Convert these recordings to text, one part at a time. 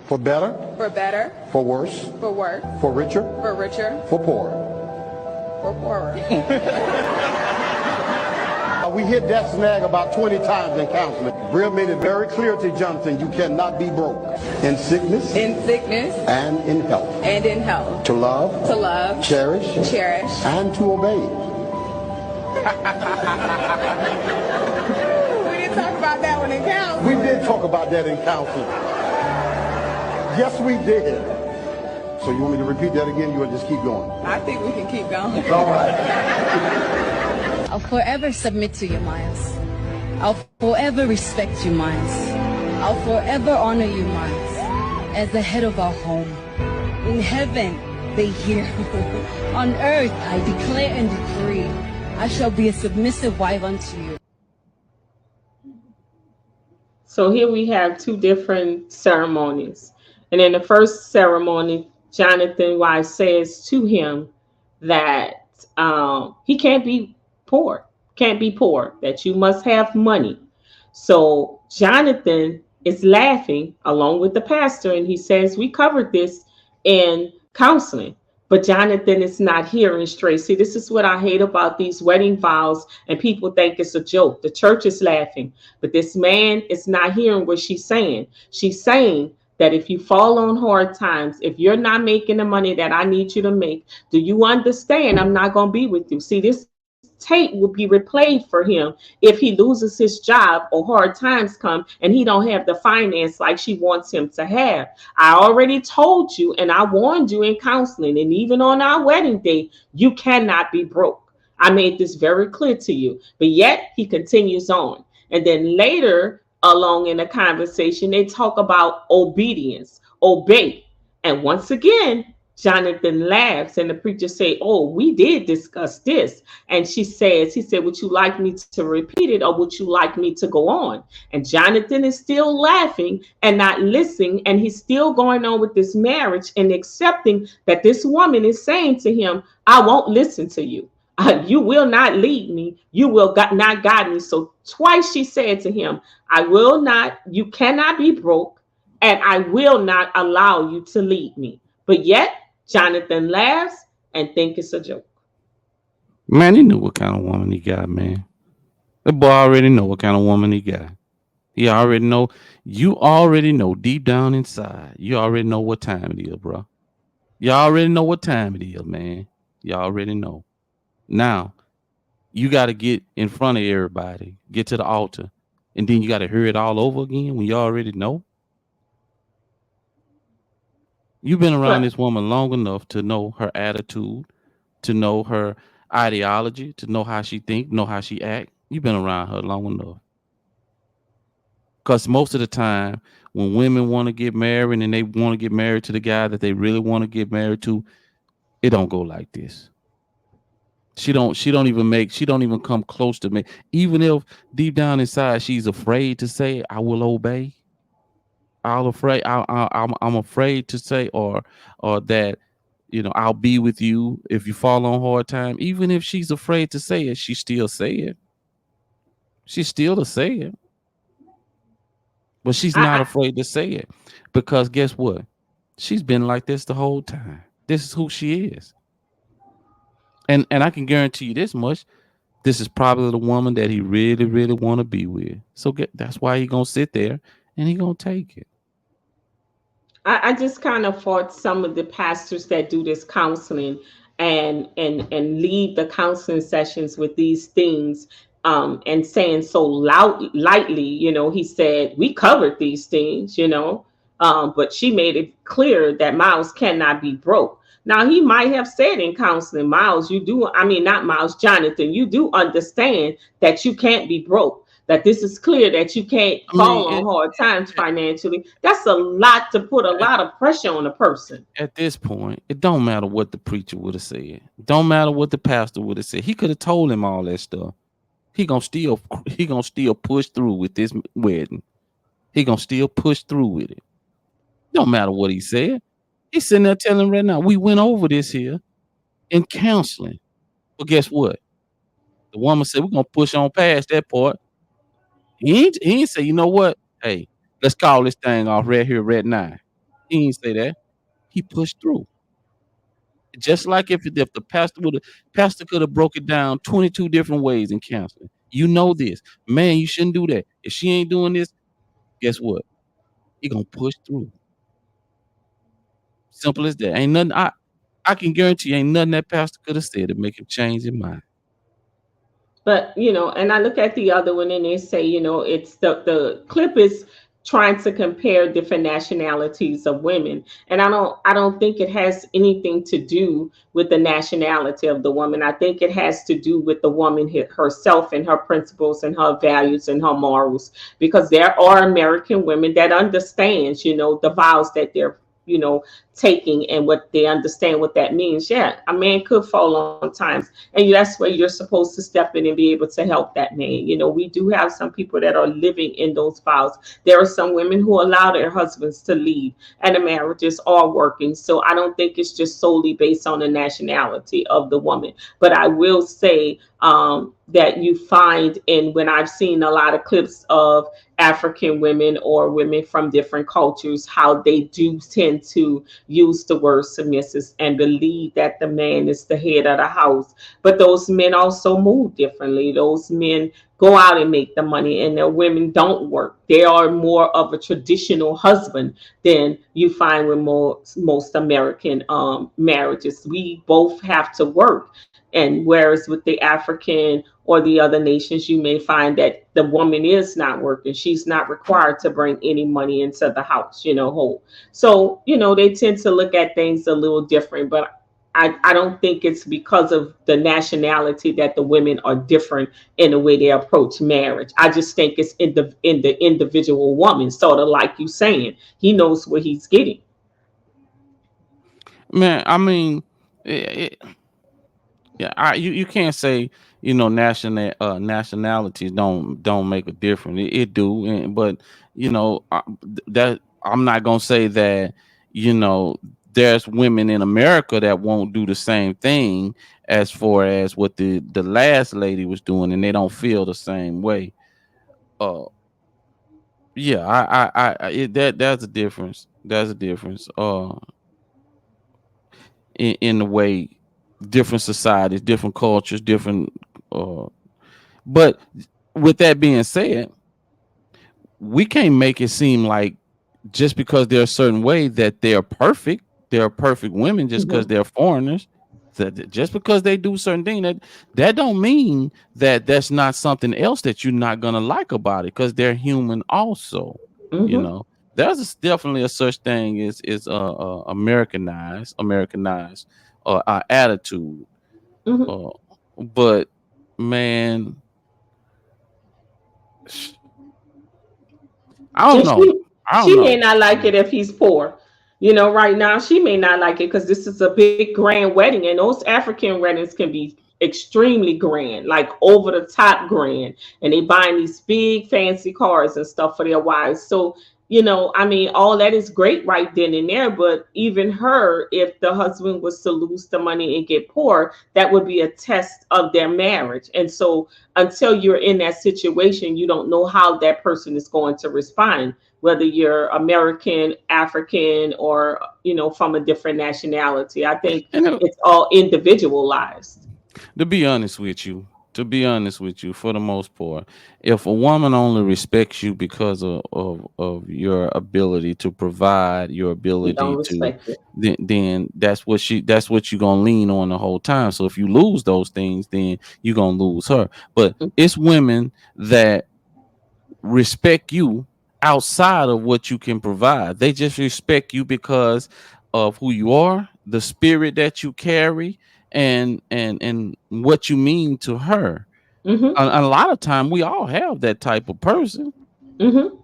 For better. For better. For worse. For worse. For richer. For richer. For poorer. For poorer. We hit that snag about 20 times in counseling. Brill made it very clear to Jonathan, you cannot be broke. In sickness. In sickness. And in health. And in health. To love. To love. Cherish. Cherish. And to obey. We didn't talk about that one in counseling. We did talk about that in counseling. Yes, we did. So you want me to repeat that again? You want to just keep going? I think we can keep going. All right. I'll forever submit to you, Miles. I'll forever respect you, Miles. I'll forever honor you, Miles, as the head of our home. In heaven, they hear. On earth, I declare and decree, I shall be a submissive wife unto you. So here we have two different ceremonies. And in the first ceremony, Jonathan's wife says to him that he can't be poor, that you must have money. So Jonathan is laughing along with the pastor, and he says, we covered this in counseling, but Jonathan is not hearing straight. See, this is what I hate about these wedding vows, and people think it's a joke. The church is laughing, but this man is not hearing what she's saying. She's saying that if you fall on hard times, if you're not making the money that I need you to make, do you understand I'm not going to be with you? See, this tape will be replayed for him if he loses his job or hard times come and he don't have the finance like she wants him to have. I already told you and I warned you in counseling, and even on our wedding day, you cannot be broke. I made this very clear to you, but yet he continues on. And then later along in the conversation, they talk about obedience, obey. And once again, Jonathan laughs and the preacher say, oh, we did discuss this. And he said, would you like me to repeat it or would you like me to go on? And Jonathan is still laughing and not listening. And he's still going on with this marriage and accepting that this woman is saying to him, I won't listen to you. You will not lead me. You will not guide me. So twice she said to him, you cannot be broke, and I will not allow you to lead me. But yet, Jonathan laughs and think it's a joke. Man, he knew what kind of woman he got, man. The boy already know what kind of woman he got. He already know. You already know deep down inside. You already know what time it is, bro. You already know what time it is, man. You already know. Now, you got to get in front of everybody, get to the altar, and then you got to hear it all over again when you already know. You've been around this woman long enough to know her attitude, to know her ideology, to know how she think, know how she act. You've been around her long enough. Because most of the time, when women want to get married and they want to get married to the guy that they really want to get married to, it don't go like this. She don't even come close to me. Even if deep down inside she's afraid to say, I will obey. I'm afraid to say or that, I'll be with you if you fall on hard time. Even if she's afraid to say it, she still say it. She's still to say it. But she's not afraid to say it because guess what? She's been like this the whole time. This is who she is. And I can guarantee you this much. This is probably the woman that he really, really want to be with. So that's why he's going to sit there and he's going to take it. I just kind of fought some of the pastors that do this counseling and leave the counseling sessions with these things and saying so lightly, he said, we covered these things, but she made it clear that Miles cannot be broke. Now, he might have said in counseling, Jonathan, you do understand that you can't be broke, that this is clear that you can't fall on hard times financially. That's a lot to put a lot of pressure on a person. At this point, it don't matter what the preacher would have said. It don't matter what the pastor would have said. He could have told him all that stuff. He gonna still push through with this wedding. He gonna still push through with it. Don't matter what he said. He's sitting there telling him right now, we went over this here in counseling. But guess what? The woman said, we're going to push on past that part. He ain't say, you know what? Hey, let's call this thing off right here, right now. He didn't say that. He pushed through. Just like if the pastor could have broke it down 22 different ways in counseling. You know this. Man, you shouldn't do that. If she ain't doing this, guess what? He gonna push through. Simple as that. Ain't nothing I can guarantee ain't nothing that pastor could have said to make him change his mind. But and I look at the other one and they say, it's the clip is trying to compare different nationalities of women. And I don't think it has anything to do with the nationality of the woman. I think it has to do with the woman herself and her principles and her values and her morals. Because there are American women that understands, the vows that they're taking and what they understand what that means. Yeah, a man could fall on times, and that's where you're supposed to step in and be able to help that man. We do have some people that are living in those vows. There are some women who allow their husbands to leave, and the marriages are working. So I don't think it's just solely based on the nationality of the woman. But I will say that you find in when I've seen a lot of clips of African women or women from different cultures, how they do tend to use the word submissive and believe that the man is the head of the house. But those men also move differently. Those men go out and make the money, and their women don't work. They are more of a traditional husband than you find with most American marriages. We both have to work. And whereas with the African or the other nations, you may find that the woman is not working. She's not required to bring any money into the house, whole. So, they tend to look at things a little different, but I don't think it's because of the nationality that the women are different in the way they approach marriage. I just think it's in the individual woman, sort of like you saying, he knows what he's getting. Man, I mean, yeah, you can't say nationalities don't make a difference. It do, but that I'm not gonna say that there's women in America that won't do the same thing as far as what the last lady was doing, and they don't feel the same way. Uh, yeah, that's a difference. There's a difference. In the way different societies, different cultures, different. But with that being said, we can't make it seem like just because they're a certain way that they're perfect. They're perfect women just because Mm-hmm. they're foreigners. That just because they do certain things that don't mean that that's not something else that you're not gonna like about it because they're human also. You Mm-hmm. know, there's definitely a such thing as Americanized attitude. Mm-hmm. Uh, but man, I don't And know. I don't she may know. not like it if he's poor. Right now she may not like it because this is a big grand wedding, and those African weddings can be extremely grand, like over the top grand, and they buying these big fancy cars and stuff for their wives. So I mean, all that is great right then and there, but even her, if the husband was to lose the money and get poor, that would be a test of their marriage. And so until you're in that situation, you don't know how that person is going to respond, whether you're American, African, or from a different nationality. I think And it's all individualized. to be honest with you, for the most part, if a woman only respects you because of your ability to provide, your You don't ability to, respect it. then that's what you're gonna lean on the whole time. So if you lose those things, then you're gonna lose her. But it's women that respect you outside of what you can provide. They just respect you because of who you are, the spirit that you carry, and what you mean to her. Mm-hmm. A lot of time, we all have that type of person. Mm-hmm.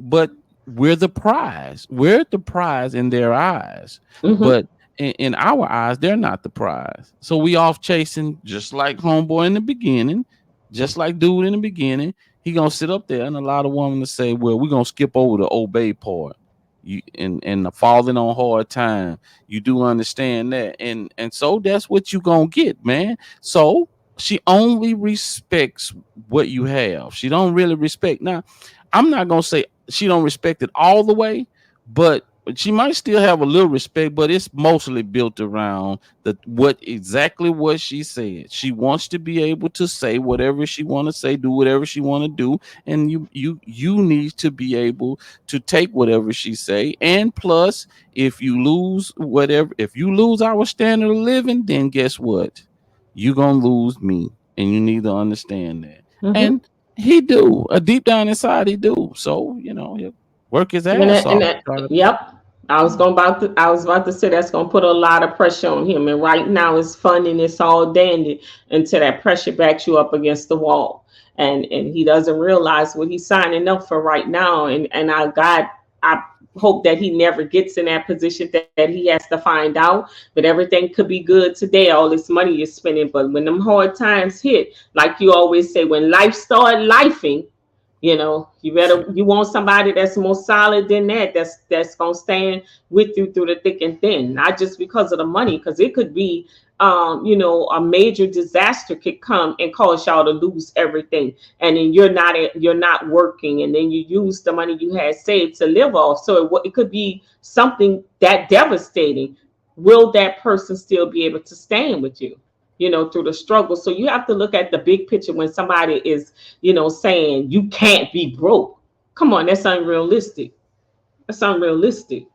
But we're the prize. We're the prize in their eyes, Mm-hmm. but in our eyes, they're not the prize. So we off chasing, just like homeboy in the beginning, just like dude in the beginning. He gonna sit up there and allow the woman to say, "Well, we're gonna skip over the obey part." You and the falling on hard time. You do understand that, and so that's what you gonna get, man. So she only respects what you have. She don't really respect. Now, I'm not gonna say she don't respect it all the way, but she might still have a little respect, but it's mostly built around what she said. She wants to be able to say whatever she want to say, do whatever she want to do, and you need to be able to take whatever she say. And plus, if you lose our standard of living, then guess what? You gonna lose me, and you need to understand that. Mm-hmm. And he do. Deep down inside, he do. So he'll work his ass off. Yep. I was about to say that's gonna put a lot of pressure on him. And right now it's fun and it's all dandy until that pressure backs you up against the wall. And he doesn't realize what he's signing up for right now. And I hope that he never gets in that position that he has to find out. But everything could be good today, all this money you're spending. But when them hard times hit, like you always say, when life started lifing, you want somebody that's more solid than that, that's gonna stand with you through the thick and thin, not just because of the money, because it could be a major disaster could come and cause y'all to lose everything, and then you're not working, and then you use the money you had saved to live off. So it could be something that devastating. Will that person still be able to stand with you through the struggle? So you have to look at the big picture when somebody is, saying you can't be broke. Come on, that's unrealistic. That's unrealistic.